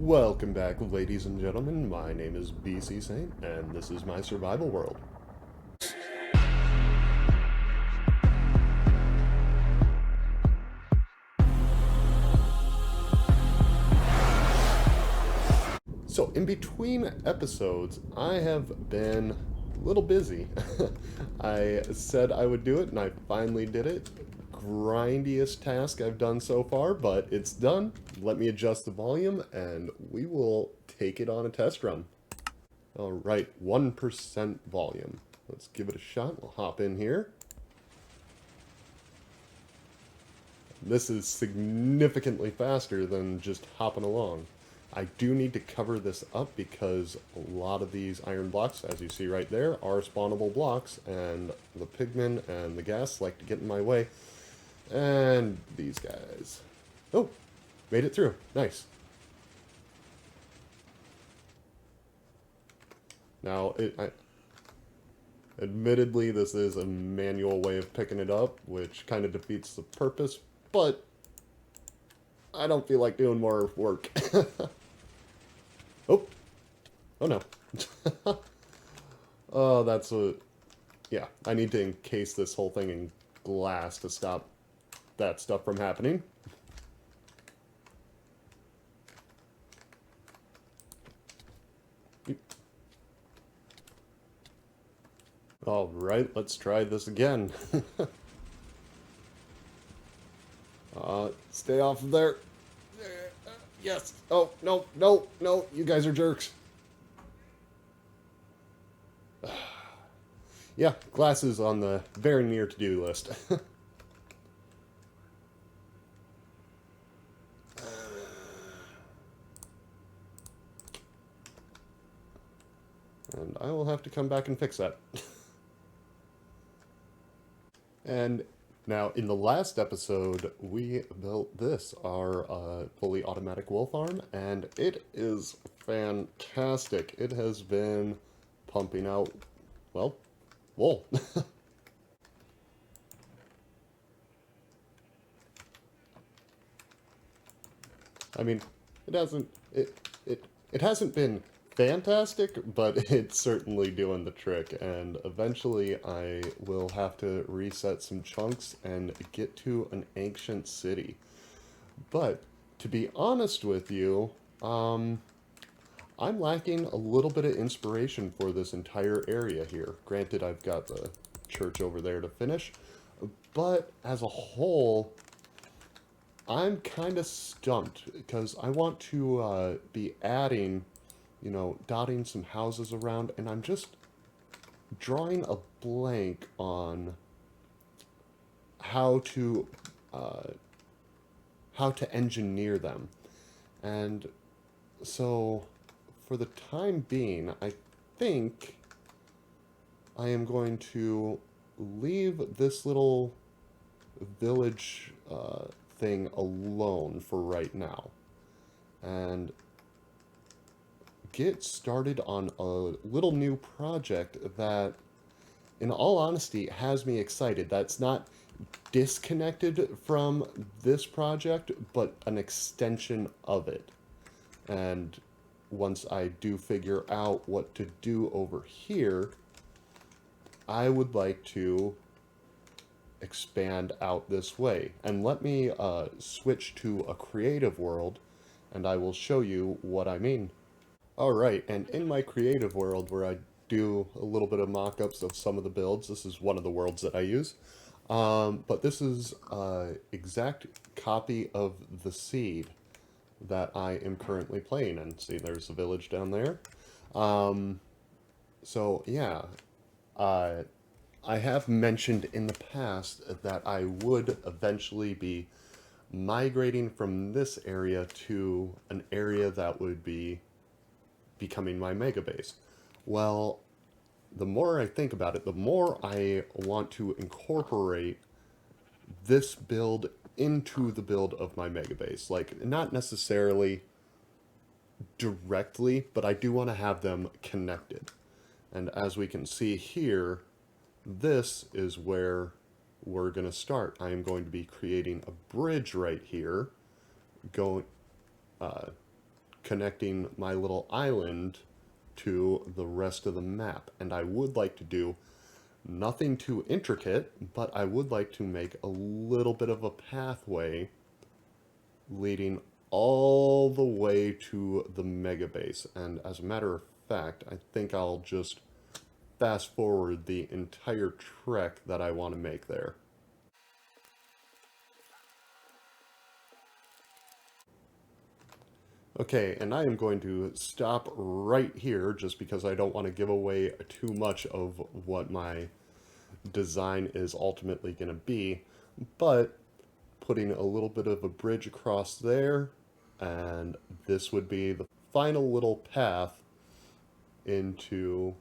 Welcome back, ladies and gentlemen. My name is B.C.Saint, and this is my survival world. So, in between episodes, I have been a little busy. I said I would do it, and I finally did it. Grindiest task I've done so far, but it's done. Let me adjust the volume, and we will take it on a test run. Alright, 1% volume. Let's give it a shot. We'll hop in here. This is significantly faster than just hopping along. I do need to cover this up because a lot of these iron blocks, as you see right there, are spawnable blocks, and the pigmen and the ghast like to get in my way. And these guys. Oh, made it through. Nice. Now, admittedly, this is a manual way of picking it up, which kind of defeats the purpose, but I don't feel like doing more work. Oh. Oh no. Oh, that's a... Yeah, I need to encase this whole thing in glass to stop that stuff from happening. Alright, let's try this again. Stay off of there. Yes. Oh, no, no, no. You guys are jerks. Yeah, glass is on the very near to-do list. And I will have to come back and fix that. And now, in the last episode, we built this, our fully automatic wool farm, and it is fantastic. It has been pumping out, well, wool. I mean, it hasn't been fantastic, but it's certainly doing the trick, and eventually I will have to reset some chunks and get to an ancient city. But, to be honest with you, I'm lacking a little bit of inspiration for this entire area here. Granted, I've got the church over there to finish, but as a whole, I'm kind of stumped, because I want to be adding, you know, dotting some houses around, and I'm just drawing a blank on how to engineer them. And so, for the time being, I think I am going to leave this little village thing alone for right now, and get started on a little new project that, in all honesty, has me excited. That's not disconnected from this project, but an extension of it. And once I do figure out what to do over here, I would like to expand out this way. And let me switch to a creative world, and I will show you what I mean. Alright, and in my creative world, where I do a little bit of mock-ups of some of the builds, this is one of the worlds that I use. But this is an exact copy of the seed that I am currently playing in. See, there's a village down there. So, yeah. I have mentioned in the past that I would eventually be migrating from this area to an area that would be becoming my mega base. Well, the more I think about it, the more I want to incorporate this build into the build of my mega base. Like, not necessarily directly, but I do want to have them connected. And as we can see here, this is where we're going to start. I am going to be creating a bridge right here, connecting my little island to the rest of the map. And I would like to do nothing too intricate, but I would like to make a little bit of a pathway leading all the way to the mega base. And as a matter of fact, I think I'll just fast forward the entire trek that I want to make there. Okay, and I am going to stop right here just because I don't want to give away too much of what my design is ultimately going to be, but putting a little bit of a bridge across there, and this would be the final little path into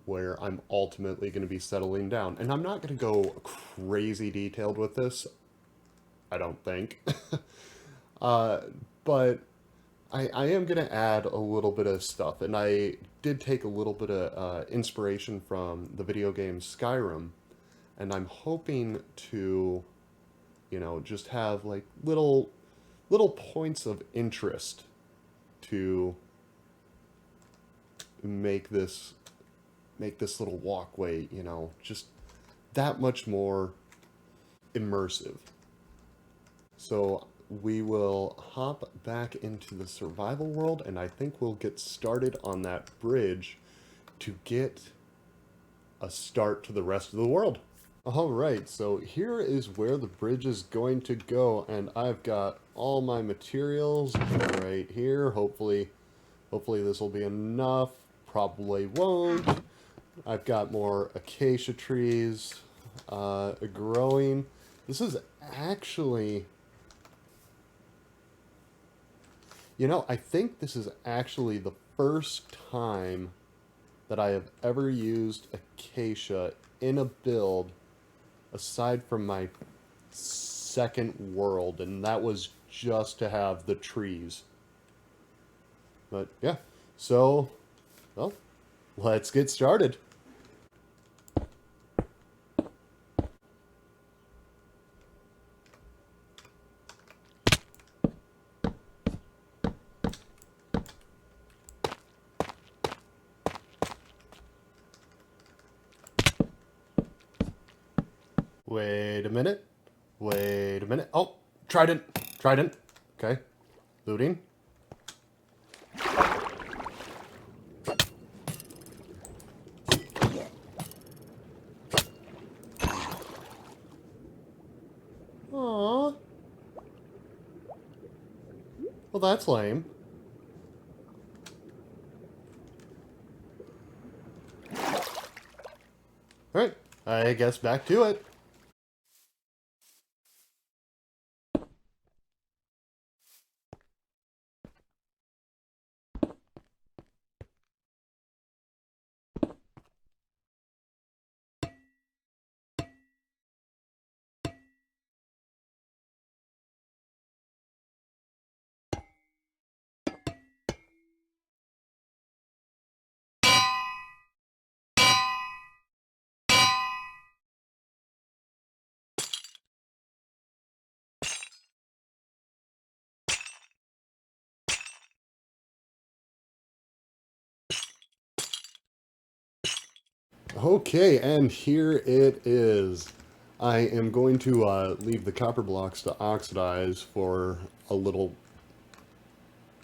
where I'm ultimately going to be settling down. And I'm not going to go crazy detailed with this, I don't think. But I am going to add a little bit of stuff, and I did take a little bit of inspiration from the video game Skyrim, and I'm hoping to, you know, just have like little points of interest to make this little walkway, you know, just that much more immersive. So we will hop back into the survival world, and I think we'll get started on that bridge to get a start to the rest of the world. Alright, so here is where the bridge is going to go, and I've got all my materials right here. Hopefully this will be enough. Probably won't. I've got more acacia trees growing. This is actually... You know, I think this is actually the first time that I have ever used acacia in a build aside from my second world, and that was just to have the trees. But yeah, so, well, let's get started. Wait a minute. Wait a minute. Oh, trident. Trident. Okay. Looting. Aww. Well, that's lame. Alright, I guess back to it. Okay, and here it is. I am going to leave the copper blocks to oxidize for a little...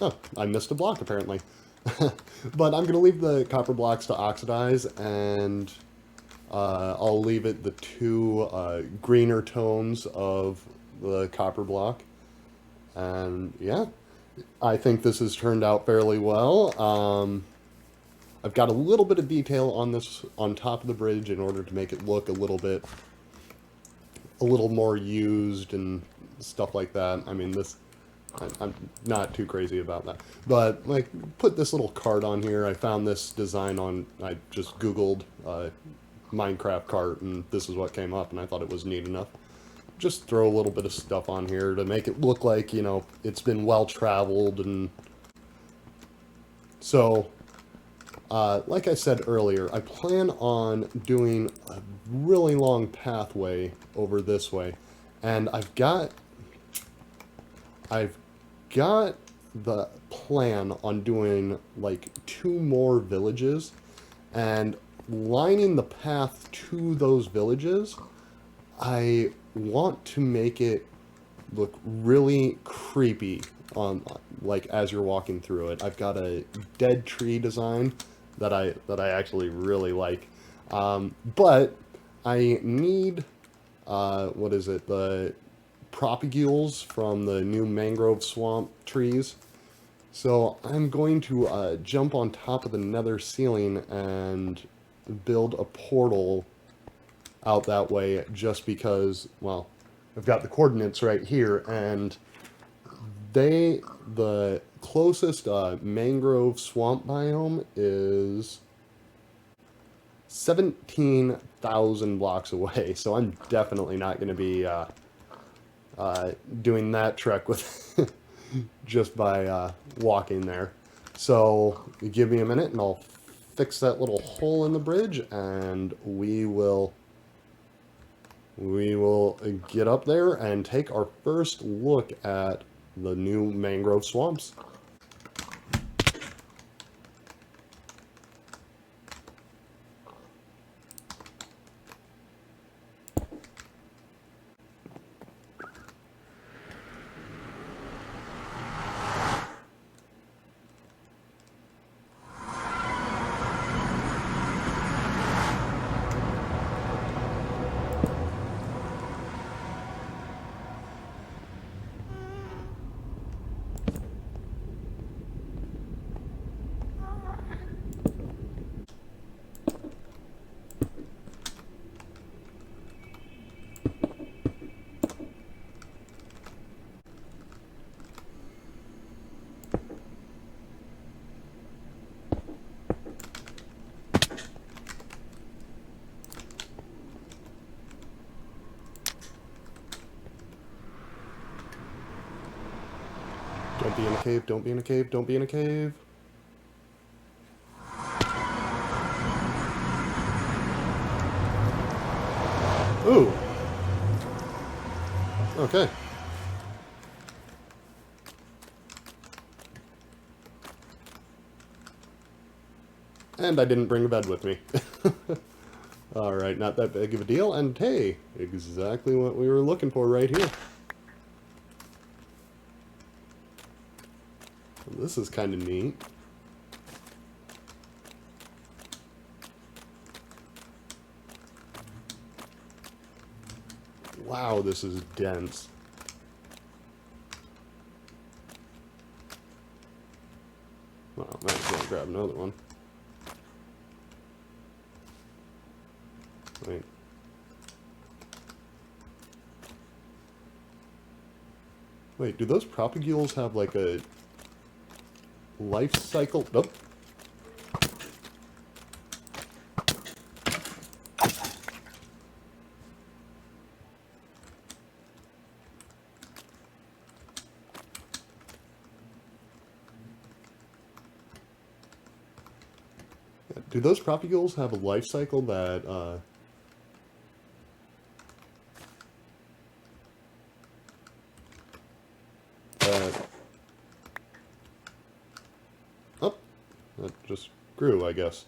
Oh, I missed a block apparently. But I'm going to leave the copper blocks to oxidize, and I'll leave it the two greener tones of the copper block. And yeah, I think this has turned out fairly well. I've got a little bit of detail on this on top of the bridge in order to make it look a little more used and stuff like that. I mean, this, I'm not too crazy about that. But, like, put this little cart on here. I found this design on, I just Googled Minecraft cart, and this is what came up, and I thought it was neat enough. Just throw a little bit of stuff on here to make it look like, you know, it's been well-traveled, and so... like I said earlier, I plan on doing a really long pathway over this way, and I've got the plan on doing like 2 more villages and lining the path to those villages. I want to make it look really creepy on like as you're walking through it. I've got a dead tree design that I actually really like, but I need what is it, the propagules from the new mangrove swamp trees. So I'm going to jump on top of the nether ceiling and build a portal out that way, just because, well, I've got the coordinates right here, and the closest mangrove swamp biome is 17,000 blocks away, so I'm definitely not going to be doing that trek with just by walking there. So give me a minute and I'll fix that little hole in the bridge, and we will get up there and take our first look at the new mangrove swamps. Don't be in a cave, don't be in a cave, don't be in a cave. Ooh. Okay. And I didn't bring a bed with me. Alright, not that big of a deal, and hey, exactly what we were looking for right here. This is kind of neat. Wow, this is dense. Well, might as well grab another one. Wait. Wait, do those propagules have like a life cycle? Nope. Do those propagules have a life cycle that, oh, that just grew, I guess.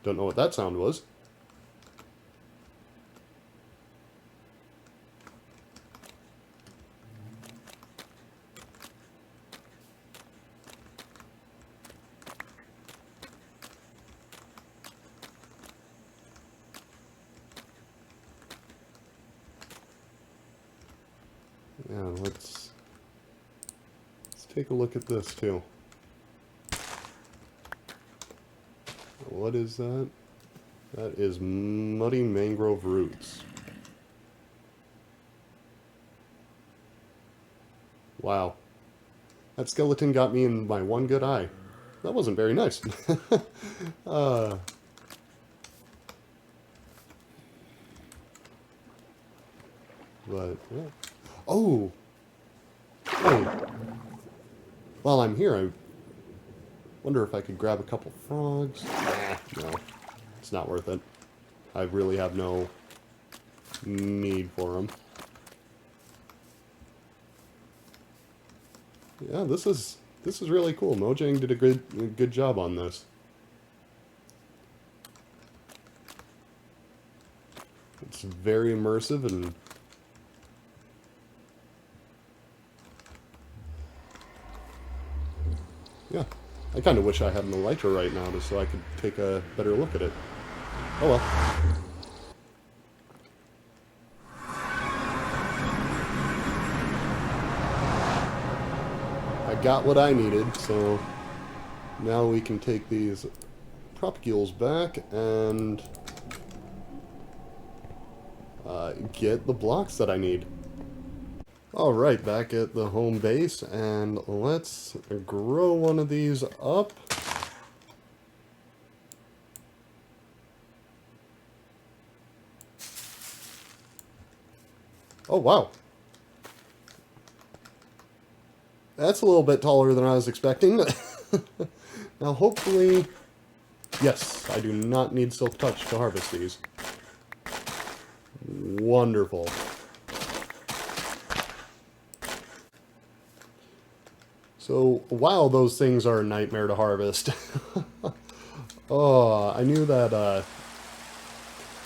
Don't know what that sound was. Yeah, let's take a look at this too. What is that? That is muddy mangrove roots. Wow. That skeleton got me in my one good eye. That wasn't very nice. But, yeah. Oh! Hey. While I'm here, I wonder if I could grab a couple frogs. No. It's not worth it. I really have no need for them. Yeah, this is really cool. Mojang did a good job on this. It's very immersive and yeah. I kind of wish I had an elytra right now just so I could take a better look at it. Oh well. I got what I needed, so now we can take these propagules back and get the blocks that I need. Alright, back at the home base, and let's grow one of these up. Oh, wow. That's a little bit taller than I was expecting. Now, hopefully... Yes, I do not need Silk Touch to harvest these. Wonderful. So, wow, those things are a nightmare to harvest. Oh, I knew that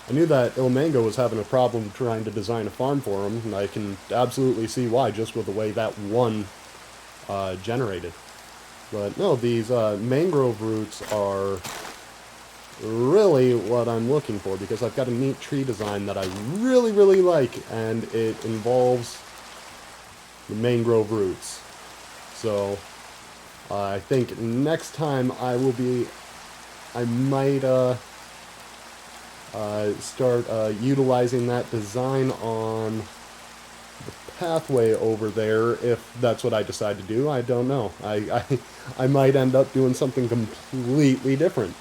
Ilmango was having a problem trying to design a farm for him, and I can absolutely see why, just with the way that one generated. But no, these mangrove roots are really what I'm looking for, because I've got a neat tree design that I really, really like, and it involves the mangrove roots. So, I think next time I might start utilizing that design on the pathway over there, if that's what I decide to do. I don't know. I might end up doing something completely different.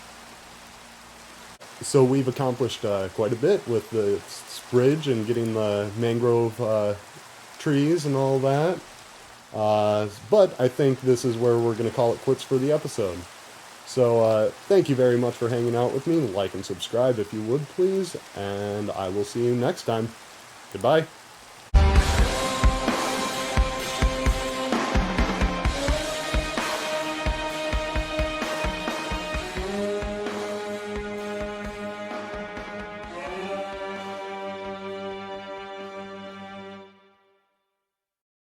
So we've accomplished quite a bit with the bridge and getting the mangrove trees and all that. But I think this is where we're going to call it quits for the episode. So thank you very much for hanging out with me. Like and subscribe if you would, please. And I will see you next time. Goodbye.